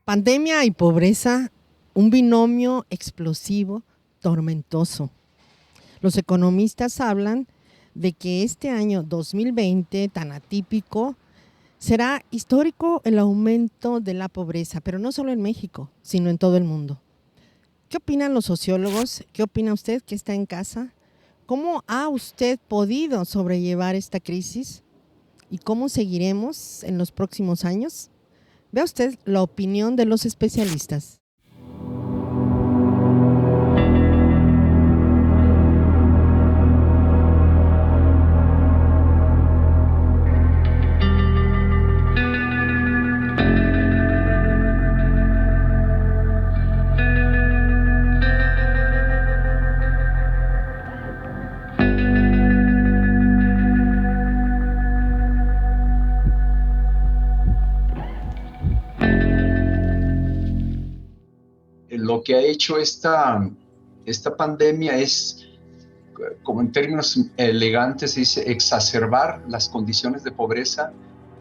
Pandemia y pobreza, un binomio explosivo, tormentoso. Los economistas hablan de que este año 2020, tan atípico, será histórico el aumento de la pobreza, pero no solo en México, sino en todo el mundo. ¿Qué opinan los sociólogos? ¿Qué opina usted que está en casa? ¿Cómo ha usted podido sobrellevar esta crisis? ¿Y cómo seguiremos en los próximos años? Vea usted la opinión de los especialistas. Lo que ha hecho esta pandemia es, como en términos elegantes se dice, exacerbar las condiciones de pobreza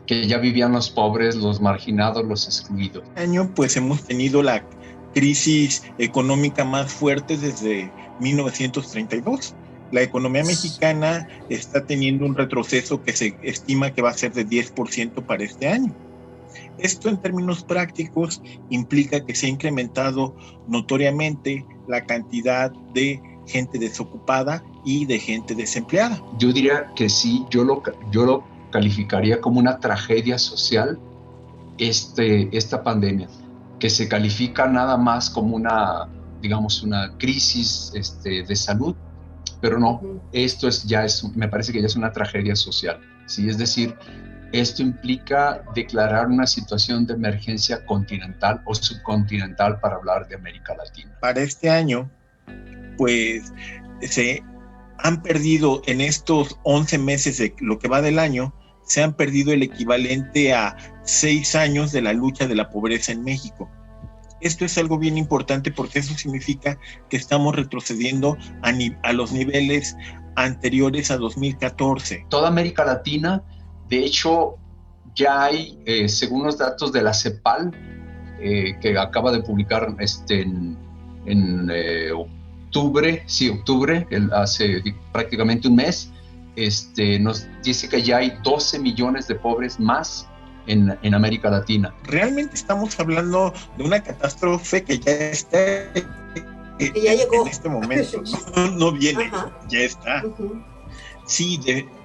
que ya vivían los pobres, los marginados, los excluidos. Este año pues hemos tenido la crisis económica más fuerte desde 1932. La economía mexicana está teniendo un retroceso que se estima que va a ser de 10% para este año. Esto en términos prácticos implica que se ha incrementado notoriamente la cantidad de gente desocupada y de gente desempleada. Yo diría que sí, yo lo calificaría como una tragedia social esta pandemia, que se califica nada más como una crisis de salud, pero no, esto me parece que ya es una tragedia social, ¿sí? Es decir, esto implica declarar una situación de emergencia continental o subcontinental para hablar de América Latina. Para este año, pues se han perdido en estos 11 meses de lo que va del año, se han perdido el equivalente a 6 años de la lucha de la pobreza en México. Esto es algo bien importante porque eso significa que estamos retrocediendo a los niveles anteriores a 2014. Toda América Latina, de hecho, ya hay, según los datos de la CEPAL, que acaba de publicar en octubre, hace prácticamente un mes, nos dice que ya hay 12 millones de pobres más en América Latina. Realmente estamos hablando de una catástrofe que ya está que ya llegó en este momento, no viene, ya está. Sí,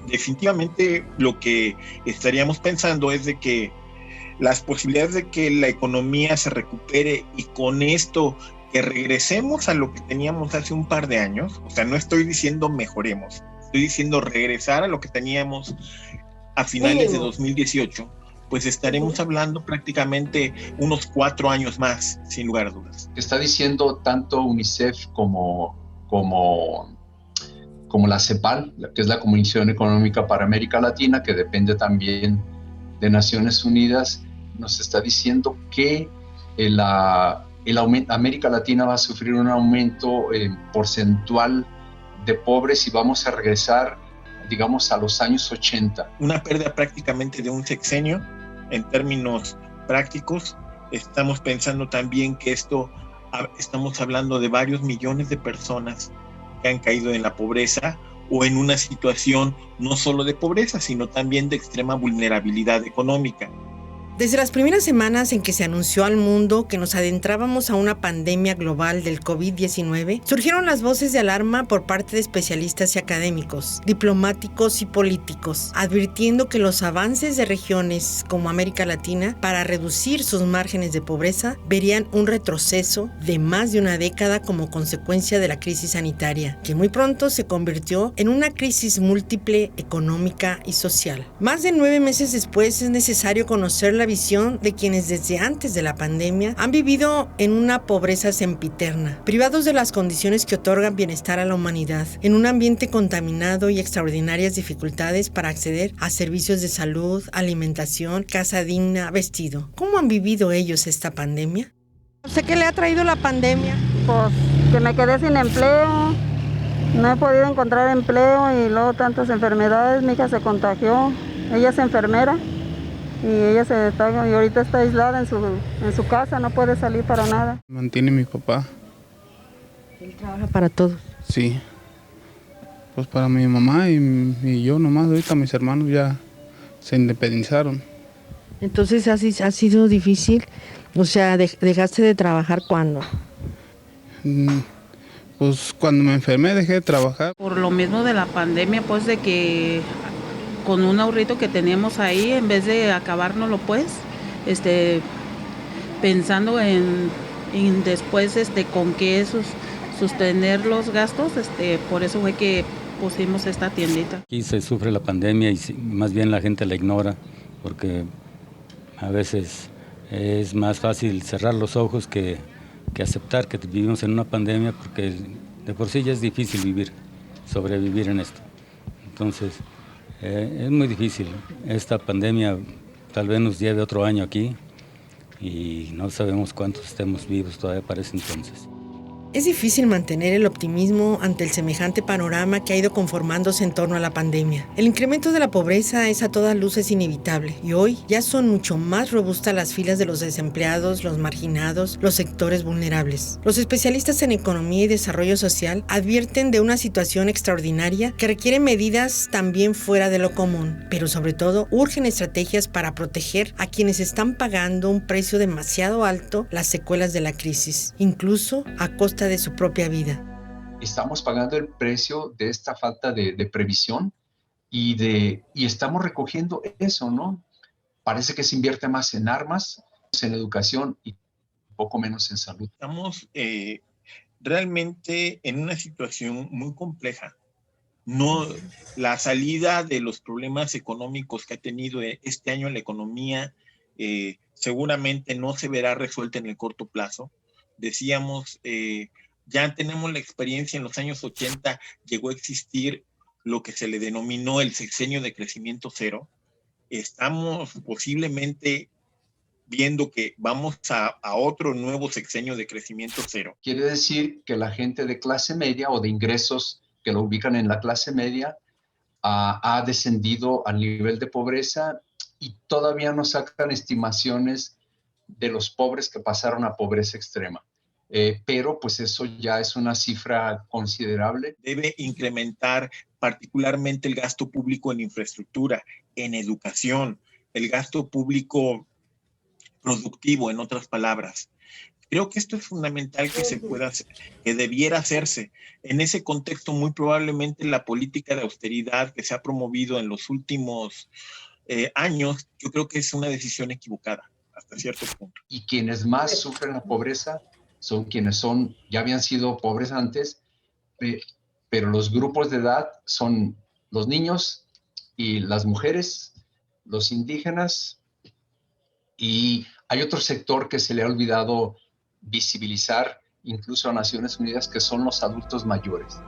definitivamente lo que estaríamos pensando es de que las posibilidades de que la economía se recupere y con esto que regresemos a lo que teníamos hace un par de años, o sea, no estoy diciendo mejoremos, estoy diciendo regresar a lo que teníamos a finales de 2018, pues estaremos hablando prácticamente unos 4 años más, sin lugar a dudas. Está diciendo tanto UNICEF como la CEPAL, que es la Comisión Económica para América Latina, que depende también de Naciones Unidas, nos está diciendo que América Latina va a sufrir un aumento porcentual de pobres y vamos a regresar, digamos, a los años 80. Una pérdida prácticamente de un sexenio. En términos prácticos, estamos pensando también que estamos hablando de varios millones de personas que han caído en la pobreza o en una situación no solo de pobreza, sino también de extrema vulnerabilidad económica. Desde las primeras semanas en que se anunció al mundo que nos adentrábamos a una pandemia global del COVID-19, surgieron las voces de alarma por parte de especialistas y académicos, diplomáticos y políticos, advirtiendo que los avances de regiones como América Latina para reducir sus márgenes de pobreza verían un retroceso de más de una década como consecuencia de la crisis sanitaria, que muy pronto se convirtió en una crisis múltiple económica y social. Más de 9 meses después es necesario conocer la visión de quienes desde antes de la pandemia han vivido en una pobreza sempiterna, privados de las condiciones que otorgan bienestar a la humanidad, en un ambiente contaminado y extraordinarias dificultades para acceder a servicios de salud, alimentación, casa digna, vestido. ¿Cómo han vivido ellos esta pandemia? ¿Usted qué le ha traído la pandemia? Pues que me quedé sin empleo, no he podido encontrar empleo y luego tantas enfermedades. Mi hija se contagió, ella es enfermera y ella y ahorita está aislada en su casa, no puede salir para nada. Mantiene mi papá. Él trabaja para todos. Sí, pues para mi mamá y yo nomás. Ahorita mis hermanos ya se independizaron. Entonces ha sido difícil, o sea, dejaste de trabajar ¿cuándo? Pues cuando me enfermé dejé de trabajar. Por lo mismo de la pandemia, pues de que con un ahorrito que teníamos ahí, en vez de acabárnoslo, pues, pensando en después con qué sostener los gastos, por eso fue que pusimos esta tiendita. Aquí se sufre la pandemia y más bien la gente la ignora, porque a veces es más fácil cerrar los ojos que aceptar que vivimos en una pandemia, porque de por sí ya es difícil sobrevivir en esto. Entonces, es muy difícil. Esta pandemia tal vez nos lleve otro año aquí y no sabemos cuántos estemos vivos todavía para ese entonces. Es difícil mantener el optimismo ante el semejante panorama que ha ido conformándose en torno a la pandemia. El incremento de la pobreza es a todas luces inevitable y hoy ya son mucho más robustas las filas de los desempleados, los marginados, los sectores vulnerables. Los especialistas en economía y desarrollo social advierten de una situación extraordinaria que requiere medidas también fuera de lo común, pero sobre todo urgen estrategias para proteger a quienes están pagando un precio demasiado alto las secuelas de la crisis, incluso a costa de su propia vida. Estamos pagando el precio de esta falta de previsión y estamos recogiendo eso, ¿no? Parece que se invierte más en armas, en educación y poco menos en salud. Estamos realmente en una situación muy compleja. No, la salida de los problemas económicos que ha tenido este año la economía seguramente no se verá resuelta en el corto plazo. Decíamos, ya tenemos la experiencia, en los años 80 llegó a existir lo que se le denominó el sexenio de crecimiento cero. Estamos posiblemente viendo que vamos a otro nuevo sexenio de crecimiento cero. Quiere decir que la gente de clase media o de ingresos que lo ubican en la clase media ha descendido al nivel de pobreza y todavía no sacan estimaciones de los pobres que pasaron a pobreza extrema. Pero pues eso ya es una cifra considerable. Debe incrementar particularmente el gasto público en infraestructura, en educación, el gasto público productivo, en otras palabras. Creo que esto es fundamental que se pueda hacer, que debiera hacerse. En ese contexto, muy probablemente la política de austeridad que se ha promovido en los últimos años, yo creo que es una decisión equivocada hasta cierto punto. Y quienes más sufren la pobreza son quienes ya habían sido pobres antes, pero los grupos de edad son los niños y las mujeres, los indígenas, y hay otro sector que se le ha olvidado visibilizar, incluso a Naciones Unidas, que son los adultos mayores.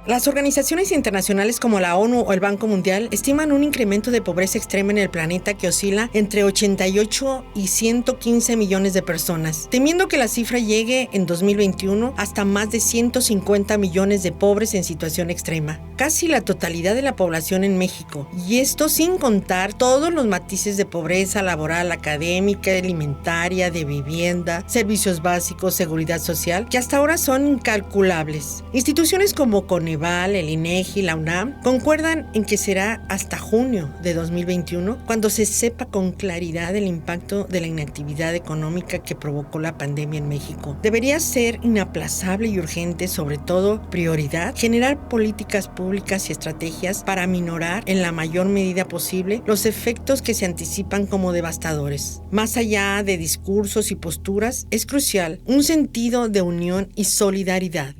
Las organizaciones internacionales como la ONU o el Banco Mundial estiman un incremento de pobreza extrema en el planeta que oscila entre 88 y 115 millones de personas, temiendo que la cifra llegue en 2021 hasta más de 150 millones de pobres en situación extrema, casi la totalidad de la población en México, y esto sin contar todos los matices de pobreza laboral, académica, alimentaria, de vivienda, servicios básicos, seguridad social, que hasta ahora son incalculables. Instituciones como Coneval, el INEGI, la UNAM, concuerdan en que será hasta junio de 2021 cuando se sepa con claridad el impacto de la inactividad económica que provocó la pandemia en México. Debería ser inaplazable y urgente, sobre todo prioridad, generar políticas públicas y estrategias para minorar en la mayor medida posible los efectos que se anticipan como devastadores. Más allá de discursos y posturas, es crucial un sentido de unión y solidaridad.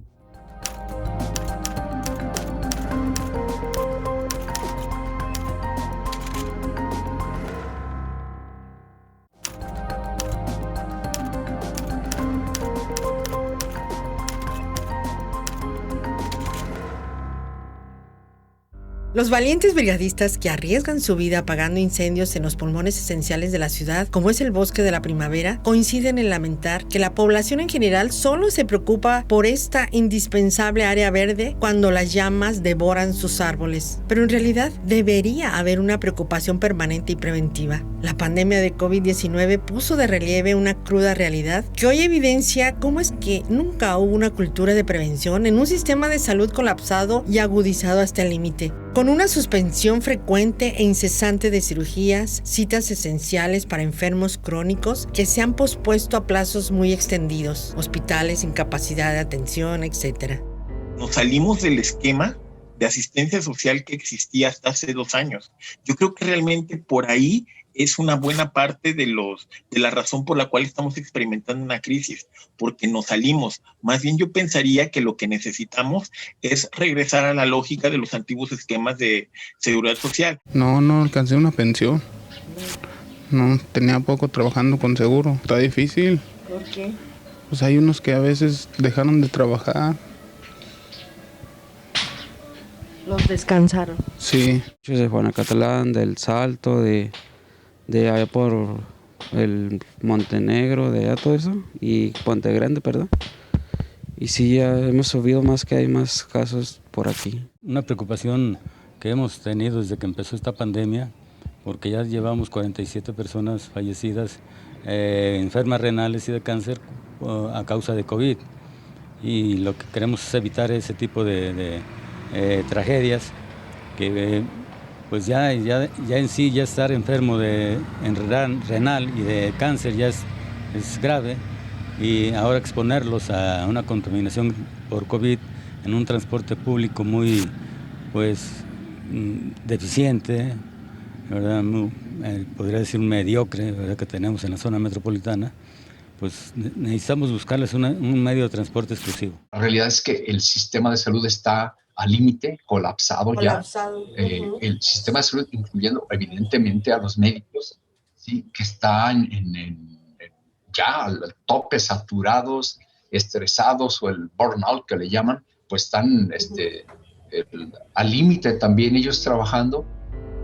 Los valientes brigadistas que arriesgan su vida apagando incendios en los pulmones esenciales de la ciudad, como es el Bosque de la Primavera, coinciden en lamentar que la población en general solo se preocupa por esta indispensable área verde cuando las llamas devoran sus árboles. Pero en realidad debería haber una preocupación permanente y preventiva. La pandemia de COVID-19 puso de relieve una cruda realidad que hoy evidencia cómo es que nunca hubo una cultura de prevención en un sistema de salud colapsado y agudizado hasta el límite. Con una suspensión frecuente e incesante de cirugías, citas esenciales para enfermos crónicos que se han pospuesto a plazos muy extendidos, hospitales sin capacidad de atención, etc. Nos salimos del esquema de asistencia social que existía hasta hace 2 años. Yo creo que realmente por ahí es una buena parte de la razón por la cual estamos experimentando una crisis, porque nos salimos. Más bien yo pensaría que lo que necesitamos es regresar a la lógica de los antiguos esquemas de seguridad social. No alcancé una pensión. No, tenía poco trabajando con seguro. Está difícil. ¿Por qué? Pues hay unos que a veces dejaron de trabajar. Los descansaron. Sí. Yo de Juanacatlán, del Salto, de allá por el Montenegro, de allá todo eso, y Puente Grande, perdón. Y sí, ya hemos subido más, que hay más casos por aquí. Una preocupación que hemos tenido desde que empezó esta pandemia, porque ya llevamos 47 personas fallecidas, enfermas renales y de cáncer a causa de COVID. Y lo que queremos es evitar ese tipo de tragedias, que pues ya en sí ya estar enfermo renal y de cáncer ya es grave, y ahora exponerlos a una contaminación por COVID en un transporte público muy deficiente, ¿verdad? Podría decir mediocre, ¿verdad? Que tenemos en la zona metropolitana, pues necesitamos buscarles un medio de transporte exclusivo. La realidad es que el sistema de salud está al límite, colapsado ya. El sistema de salud, incluyendo evidentemente a los médicos, ¿sí? Que están ya al tope, saturados, estresados, o el burnout que le llaman, pues están al límite también ellos trabajando.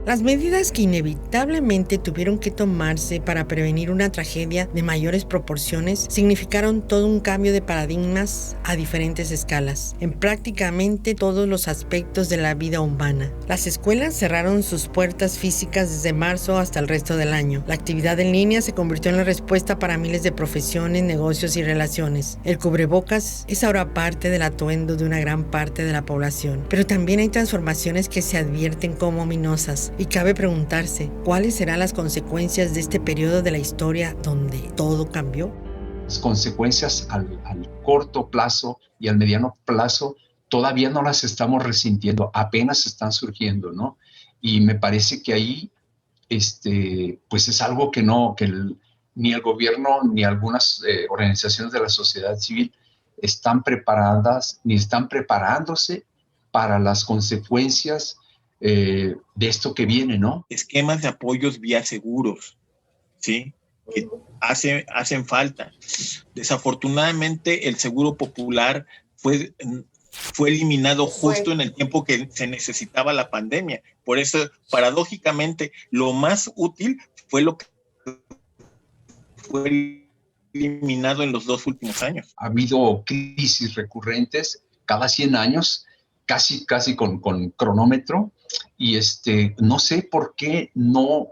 Las medidas que inevitablemente tuvieron que tomarse para prevenir una tragedia de mayores proporciones significaron todo un cambio de paradigmas a diferentes escalas, en prácticamente todos los aspectos de la vida humana. Las escuelas cerraron sus puertas físicas desde marzo hasta el resto del año. La actividad en línea se convirtió en la respuesta para miles de profesiones, negocios y relaciones. El cubrebocas es ahora parte del atuendo de una gran parte de la población, pero también hay transformaciones que se advierten como ominosas. Y cabe preguntarse, ¿cuáles serán las consecuencias de este periodo de la historia donde todo cambió? Las consecuencias al corto plazo y al mediano plazo todavía no las estamos resintiendo, apenas están surgiendo, ¿no? Y me parece que ahí, pues es algo que ni el gobierno ni algunas organizaciones de la sociedad civil están preparadas, ni están preparándose para las consecuencias de esto que viene, ¿no? Esquemas de apoyos vía seguros, ¿sí? Que hacen falta. Desafortunadamente, el seguro popular fue eliminado justo en el tiempo que se necesitaba la pandemia. Por eso, paradójicamente, lo más útil fue lo que fue eliminado en los 2 últimos años. Ha habido crisis recurrentes cada 100 años, casi con cronómetro, y no sé por qué no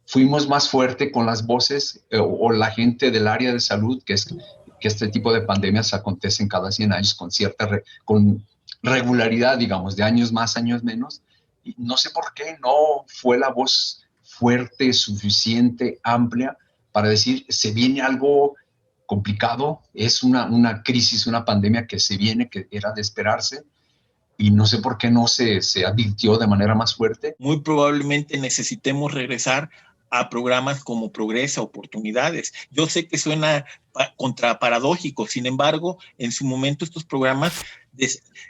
fuimos más fuerte con las voces o la gente del área de salud, que este tipo de pandemias acontecen cada 100 años con regularidad, digamos, de años más, años menos. Y no sé por qué no fue la voz fuerte, suficiente, amplia, para decir, se viene algo complicado, es una crisis, una pandemia que se viene, que era de esperarse, y no sé por qué no se advirtió de manera más fuerte. Muy probablemente necesitemos regresar a programas como Progresa, Oportunidades. Yo sé que suena contraparadójico, sin embargo, en su momento estos programas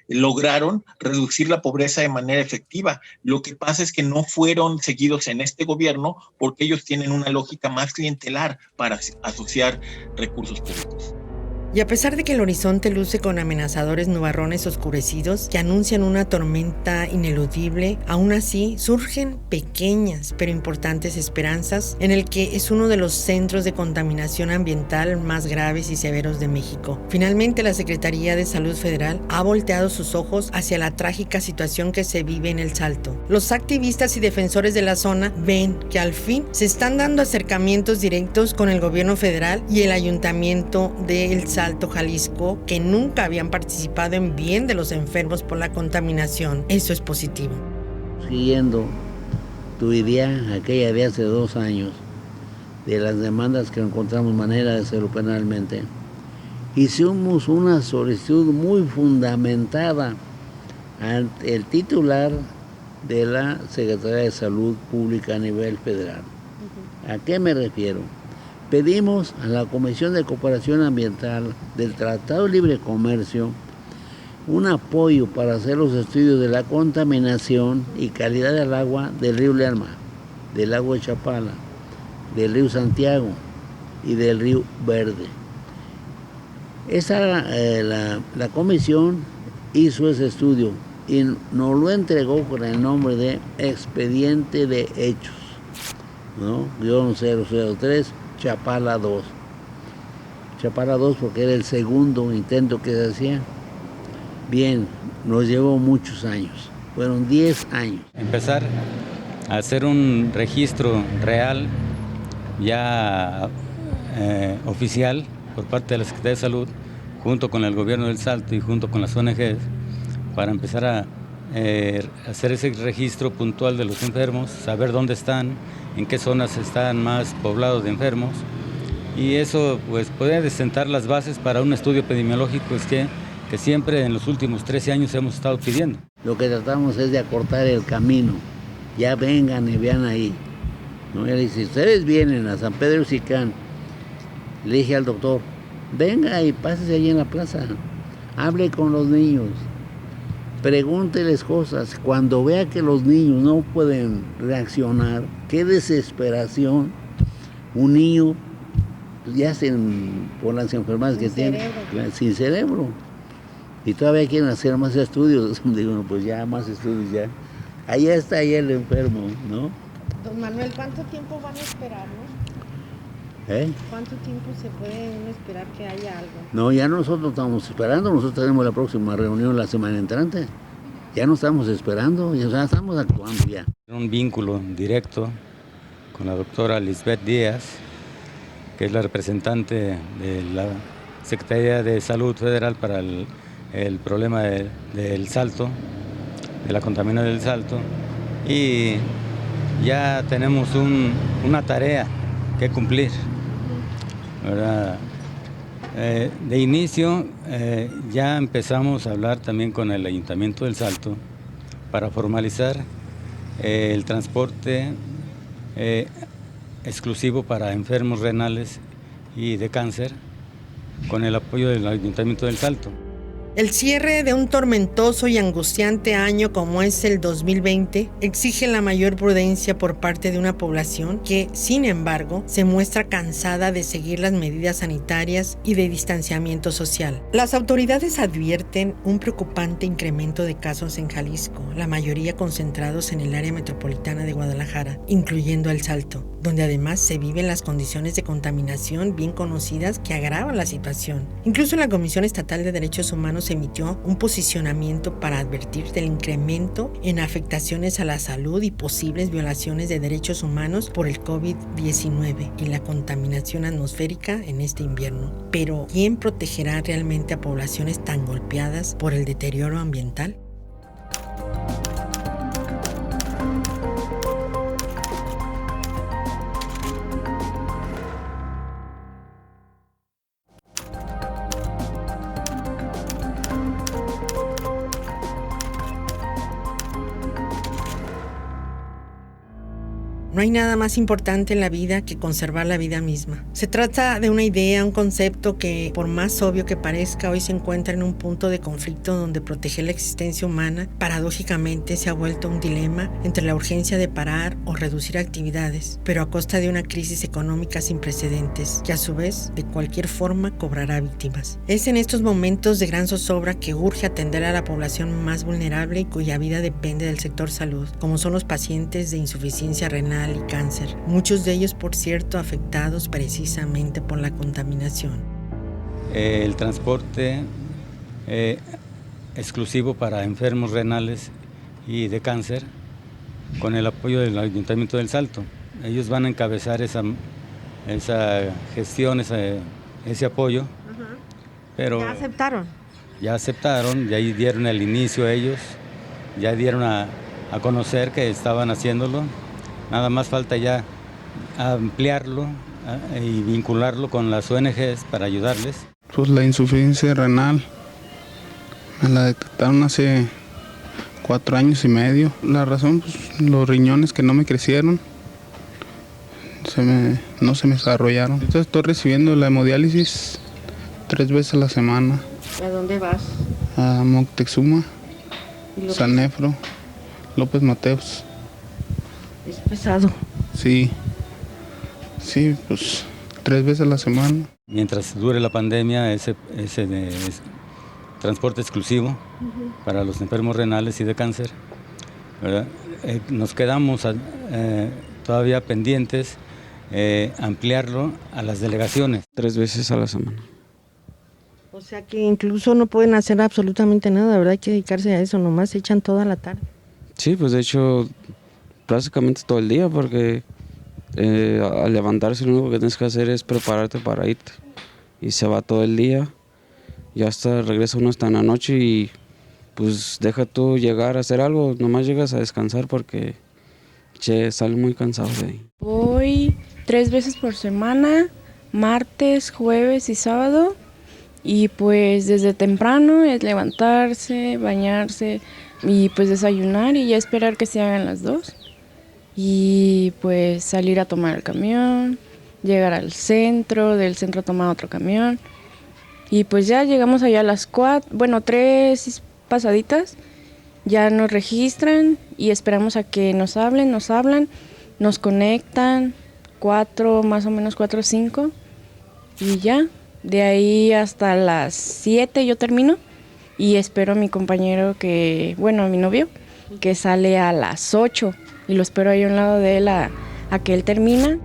lograron reducir la pobreza de manera efectiva. Lo que pasa es que no fueron seguidos en este gobierno porque ellos tienen una lógica más clientelar para asociar recursos públicos. Y a pesar de que el horizonte luce con amenazadores nubarrones oscurecidos que anuncian una tormenta ineludible, aún así surgen pequeñas pero importantes esperanzas en el que es uno de los centros de contaminación ambiental más graves y severos de México. Finalmente, la Secretaría de Salud Federal ha volteado sus ojos hacia la trágica situación que se vive en El Salto. Los activistas y defensores de la zona ven que al fin se están dando acercamientos directos con el gobierno federal y el ayuntamiento de El Salto, Jalisco, que nunca habían participado en bien de los enfermos por la contaminación. Eso es positivo. Siguiendo tu idea, aquella de hace 2 años, de las demandas que encontramos manera de hacerlo penalmente, hicimos una solicitud muy fundamentada ante el titular de la Secretaría de Salud Pública a nivel federal. ¿A qué me refiero? Pedimos a la Comisión de Cooperación Ambiental del Tratado de Libre Comercio un apoyo para hacer los estudios de la contaminación y calidad del agua del río Lerma, del lago de Chapala, del río Santiago y del río Verde. La comisión hizo ese estudio y nos lo entregó con el nombre de Expediente de Hechos, ¿no? _003, Chapala 2. Chapala 2 porque era el segundo intento que se hacía. Bien, nos llevó muchos años, fueron 10 años. Empezar a hacer un registro real, ya oficial, por parte de la Secretaría de Salud, junto con el gobierno del Salto y junto con las ONGs, para empezar a hacer ese registro puntual de los enfermos, saber dónde están, en qué zonas están más poblados de enfermos, y eso pues puede sentar las bases para un estudio epidemiológico que siempre en los últimos 13 años hemos estado pidiendo. Lo que tratamos es de acortar el camino, ya vengan y vean ahí, ¿no? Y si ustedes vienen a San Pedro Sicán, le dije al doctor, venga y pásese allí en la plaza, hable con los niños, pregúnteles cosas. Cuando vea que los niños no pueden reaccionar, qué desesperación, un niño ya por las enfermedades que tiene, sin cerebro, y todavía quieren hacer más estudios. Digo, no, pues ya más estudios ya. Allá está ahí el enfermo, ¿no? Don Manuel, ¿cuánto tiempo van a esperar, no? ¿Cuánto tiempo se puede uno esperar que haya algo? No, ya nosotros estamos esperando, nosotros tenemos la próxima reunión la semana entrante. Ya no estamos esperando, ya estamos actuando ya. Un vínculo directo con la doctora Lisbeth Díaz, que es la representante de la Secretaría de Salud Federal para el problema del Salto, de la contaminación del Salto, y ya tenemos una tarea que cumplir, ¿verdad? De inicio ya empezamos a hablar también con el Ayuntamiento del Salto para formalizar el transporte exclusivo para enfermos renales y de cáncer con el apoyo del Ayuntamiento del Salto. El cierre de un tormentoso y angustiante año como es el 2020 exige la mayor prudencia por parte de una población que, sin embargo, se muestra cansada de seguir las medidas sanitarias y de distanciamiento social. Las autoridades advierten un preocupante incremento de casos en Jalisco, la mayoría concentrados en el área metropolitana de Guadalajara, incluyendo El Salto, donde además se viven las condiciones de contaminación bien conocidas que agravan la situación. Incluso la Comisión Estatal de Derechos Humanos emitió un posicionamiento para advertir del incremento en afectaciones a la salud y posibles violaciones de derechos humanos por el COVID-19 y la contaminación atmosférica en este invierno. Pero, ¿quién protegerá realmente a poblaciones tan golpeadas por el deterioro ambiental? No hay nada más importante en la vida que conservar la vida misma. Se trata de una idea, un concepto que, por más obvio que parezca, hoy se encuentra en un punto de conflicto donde proteger la existencia humana, paradójicamente, se ha vuelto un dilema entre la urgencia de parar o reducir actividades, pero a costa de una crisis económica sin precedentes, que a su vez, de cualquier forma, cobrará víctimas. Es en estos momentos de gran zozobra que urge atender a la población más vulnerable y cuya vida depende del sector salud, como son los pacientes de insuficiencia renal y cáncer, muchos de ellos, por cierto, afectados precisamente por la contaminación. El transporte exclusivo para enfermos renales y de cáncer, con el apoyo del Ayuntamiento del Salto. Ellos van a encabezar esa gestión, ese apoyo. Pero ¿Ya aceptaron? Ya aceptaron, ya dieron el inicio a ellos, ya dieron a conocer que estaban haciéndolo. Nada más falta ya ampliarlo y vincularlo con las ONGs para ayudarles. Pues la insuficiencia renal me la detectaron hace 4 años y medio. La razón, pues los riñones que no me crecieron, no se me desarrollaron. Entonces estoy recibiendo la hemodiálisis 3 veces a la semana. ¿A dónde vas? A Moctezuma, San Nefro, López Mateos. Es pesado. Sí, pues 3 veces a la semana. Mientras dure la pandemia, ese transporte exclusivo para los enfermos renales y de cáncer, ¿verdad? Nos quedamos todavía pendientes ampliarlo a las delegaciones. 3 veces a la semana. O sea que incluso no pueden hacer absolutamente nada, ¿verdad? Hay que dedicarse a eso, nomás se echan toda la tarde. Sí, pues de hecho, básicamente todo el día, porque al levantarse lo único que tienes que hacer es prepararte para irte. Y se va todo el día, y hasta regresa uno hasta en la noche y pues deja tú llegar a hacer algo, nomás llegas a descansar porque sale muy cansado de ahí. Voy 3 veces por semana, martes, jueves y sábado. Y pues desde temprano es levantarse, bañarse y pues desayunar y ya esperar que se hagan las 2. Y pues salir a tomar el camión, llegar al centro, del centro tomar otro camión. Y pues ya llegamos allá a las 3 pasaditas, ya nos registran y esperamos a que nos hablan, nos conectan, 4 o 5 y ya. De ahí hasta las 7 yo termino y espero a mi compañero a mi novio, que sale a las 8 y lo espero ahí a un lado de él a que él termina.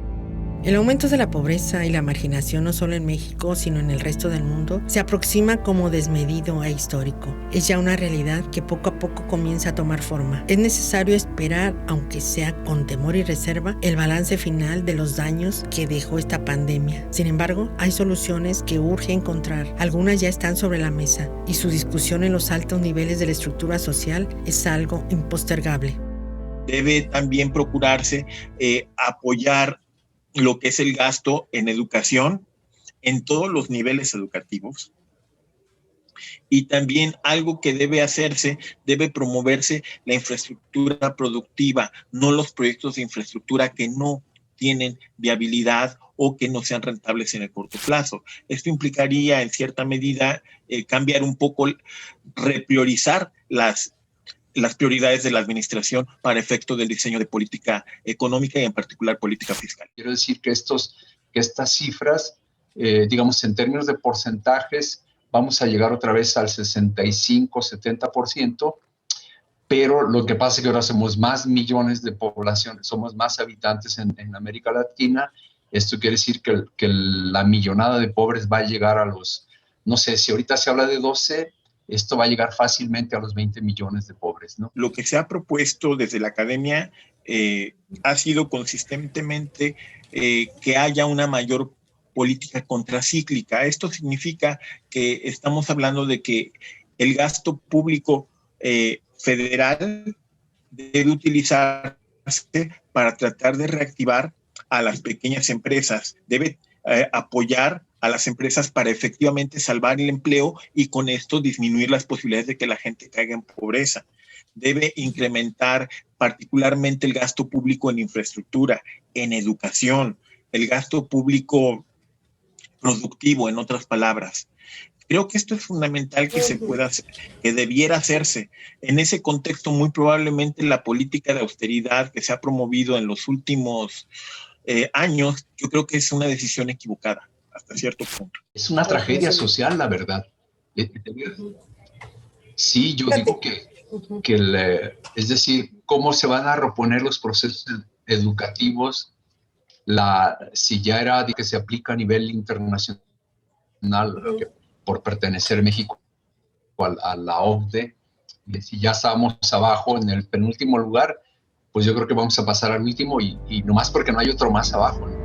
El aumento de la pobreza y la marginación no solo en México, sino en el resto del mundo, se aproxima como desmedido e histórico. Es ya una realidad que poco a poco comienza a tomar forma. Es necesario esperar, aunque sea con temor y reserva, el balance final de los daños que dejó esta pandemia. Sin embargo, hay soluciones que urge encontrar. Algunas ya están sobre la mesa y su discusión en los altos niveles de la estructura social es algo impostergable. Debe también procurarse apoyar lo que es el gasto en educación en todos los niveles educativos. Y también algo que debe hacerse, debe promoverse la infraestructura productiva, no los proyectos de infraestructura que no tienen viabilidad o que no sean rentables en el corto plazo. Esto implicaría en cierta medida cambiar un poco, repriorizar las prioridades de la administración para efecto del diseño de política económica y en particular política fiscal. Quiero decir que estas cifras, digamos en términos de porcentajes, vamos a llegar otra vez al 65-70%, pero lo que pasa es que ahora somos más millones de población, somos más habitantes en América Latina. Esto quiere decir que la millonada de pobres va a llegar a los, no sé, si ahorita se habla de 12, esto va a llegar fácilmente a los 20 millones de pobres, ¿no? Lo que se ha propuesto desde la academia ha sido consistentemente que haya una mayor política contracíclica. Esto significa que estamos hablando de que el gasto público federal debe utilizarse para tratar de reactivar a las pequeñas empresas, debe apoyar a las empresas para efectivamente salvar el empleo y con esto disminuir las posibilidades de que la gente caiga en pobreza. Debe incrementar particularmente el gasto público en infraestructura, en educación, el gasto público productivo, en otras palabras. Creo que esto es fundamental que se pueda hacer, que debiera hacerse. En ese contexto, muy probablemente la política de austeridad que se ha promovido en los últimos años, yo creo que es una decisión equivocada, hasta cierto punto. Es una tragedia social, la verdad. Sí, yo digo es decir, cómo se van a reponer los procesos educativos, si ya era de que se aplica a nivel internacional, por pertenecer México a la OCDE, y si ya estábamos abajo en el penúltimo lugar, pues yo creo que vamos a pasar al último y nomás porque no hay otro más abajo, ¿no?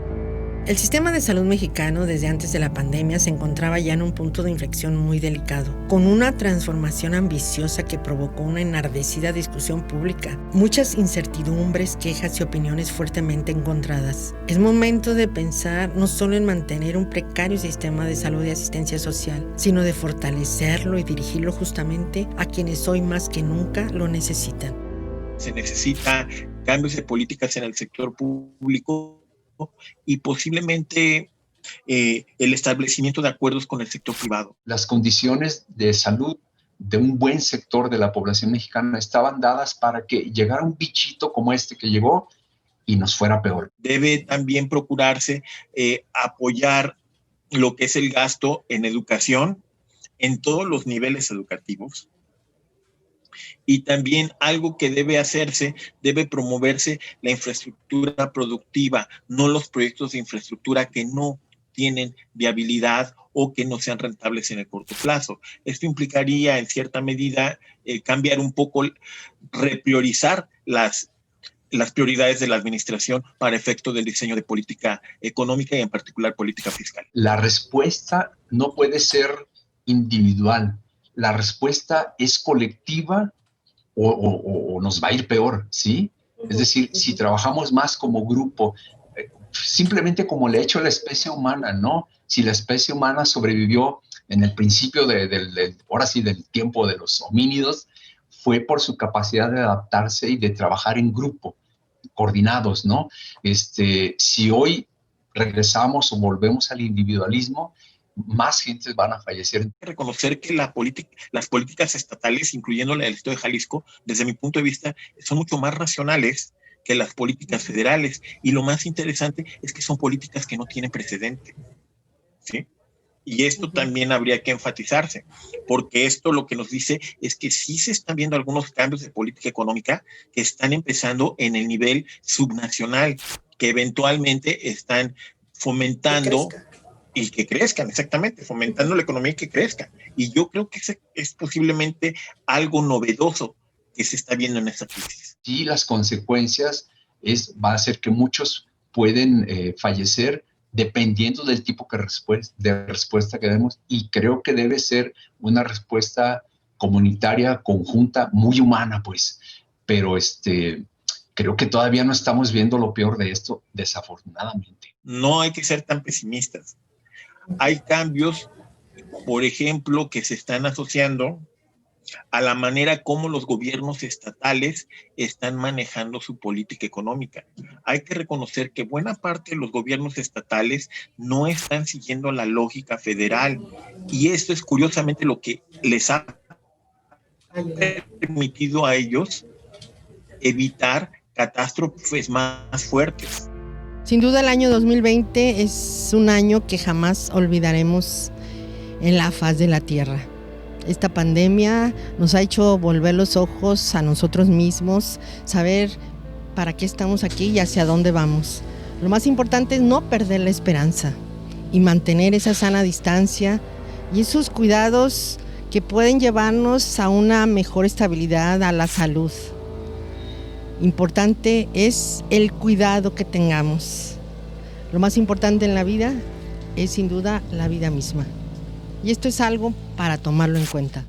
El sistema de salud mexicano desde antes de la pandemia se encontraba ya en un punto de inflexión muy delicado, con una transformación ambiciosa que provocó una enardecida discusión pública, muchas incertidumbres, quejas y opiniones fuertemente encontradas. Es momento de pensar no solo en mantener un precario sistema de salud y asistencia social, sino de fortalecerlo y dirigirlo justamente a quienes hoy más que nunca lo necesitan. Se necesita cambios de políticas en el sector público y posiblemente el establecimiento de acuerdos con el sector privado. Las condiciones de salud de un buen sector de la población mexicana estaban dadas para que llegara un bichito como este que llegó y nos fuera peor. Debe también procurarse apoyar lo que es el gasto en educación en todos los niveles educativos. Y también algo que debe hacerse, debe promoverse la infraestructura productiva, no los proyectos de infraestructura que no tienen viabilidad o que no sean rentables en el corto plazo. Esto implicaría, en cierta medida, cambiar un poco, repriorizar las prioridades de la administración para efecto del diseño de política económica y en particular política fiscal. La respuesta no puede ser individual. La respuesta es colectiva o nos va a ir peor, ¿sí? Es decir, si trabajamos más como grupo, simplemente como le ha hecho la especie humana, ¿no? Si la especie humana sobrevivió en el principio ahora sí, del tiempo de los homínidos, fue por su capacidad de adaptarse y de trabajar en grupo, coordinados, ¿no? Si hoy regresamos o volvemos al individualismo, más gentes van a fallecer. Hay que reconocer que las políticas estatales, incluyendo la del Estado de Jalisco, desde mi punto de vista, son mucho más racionales que las políticas federales. Y lo más interesante es que son políticas que no tienen precedente, ¿sí? Y esto también habría que enfatizarse, porque esto lo que nos dice es que sí se están viendo algunos cambios de política económica que están empezando en el nivel subnacional, que eventualmente están fomentando y que crezcan, exactamente, fomentando la economía y que crezca. Y yo creo que es posiblemente algo novedoso que se está viendo en esta crisis. Sí, las consecuencias va a ser que muchos pueden fallecer dependiendo del tipo de respuesta que demos, y creo que debe ser una respuesta comunitaria, conjunta, muy humana, pues. Pero creo que todavía no estamos viendo lo peor de esto, desafortunadamente. No hay que ser tan pesimistas. Hay cambios, por ejemplo, que se están asociando a la manera como los gobiernos estatales están manejando su política económica. Hay que reconocer que buena parte de los gobiernos estatales no están siguiendo la lógica federal, y esto es curiosamente lo que les ha permitido a ellos evitar catástrofes más fuertes. Sin duda el año 2020 es un año que jamás olvidaremos en la faz de la Tierra. Esta pandemia nos ha hecho volver los ojos a nosotros mismos, saber para qué estamos aquí y hacia dónde vamos. Lo más importante es no perder la esperanza y mantener esa sana distancia y esos cuidados que pueden llevarnos a una mejor estabilidad, a la salud. Importante es el cuidado que tengamos. Lo más importante en la vida es sin duda la vida misma. Y esto es algo para tomarlo en cuenta.